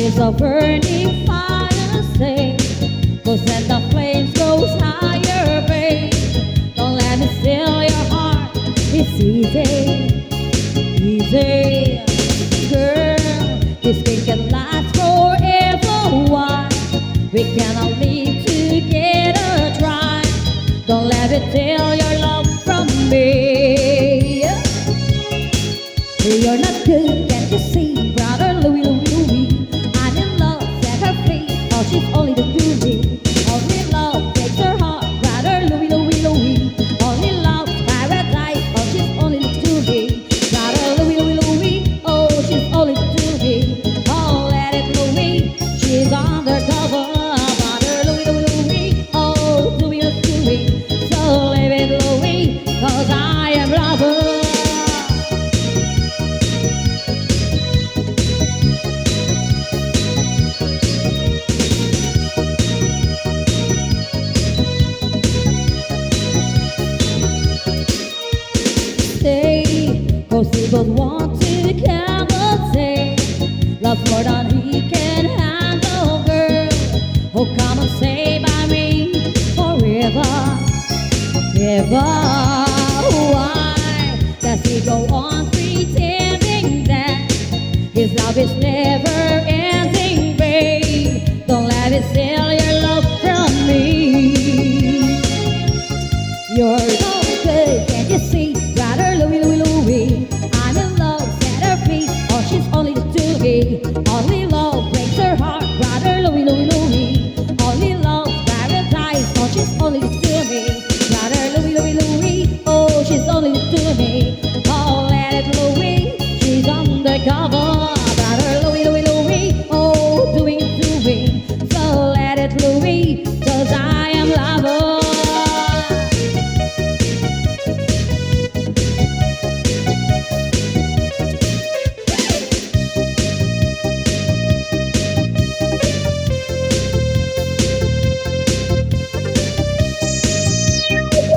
is a burning fire, say, 'cause then the flames goes higher, babe. Don't let me steal your heart, it's easy, easy. Girl, this thing can last forever, why? We cannot live together, try. Don't let me steal your love from me. You're not good, can't you see, brother Louie, Louie, Louie? I'm in love, set her free, oh she's only the Louie. Only love breaks her heart, brother Louie, Louie, Louie. Only love, paradise, oh she's only the Louie. Brother Louie, Louie, Louie, oh she's only the Louie. Oh let it Louie, she's undercover. Brother Louie, Louie, Louie, oh Louie, Louie. So leave it Louie, 'cause I am lover. Cause we both want to compensate. Love more than he can handle, girl. Oh, come and stay by me forever, ever. Why does he go on pretending that his love is never ending, babe? Don't let it steal your love from me. You're no good, can't you see? Brother Louie, Louie, Louie, I'm in love, set her free, oh she's only the Louie. Only love breaks her heart, brother Louie, Louie, Louie. Only love, paradise, oh she's only the Louie. Brother Louie, Louie, Louie, oh she's only the Louie. Oh let it Louie, she's undercover. Brother Louie, Louie, Louie, oh doing it, doing. So let it Louie, 'cause I am lover.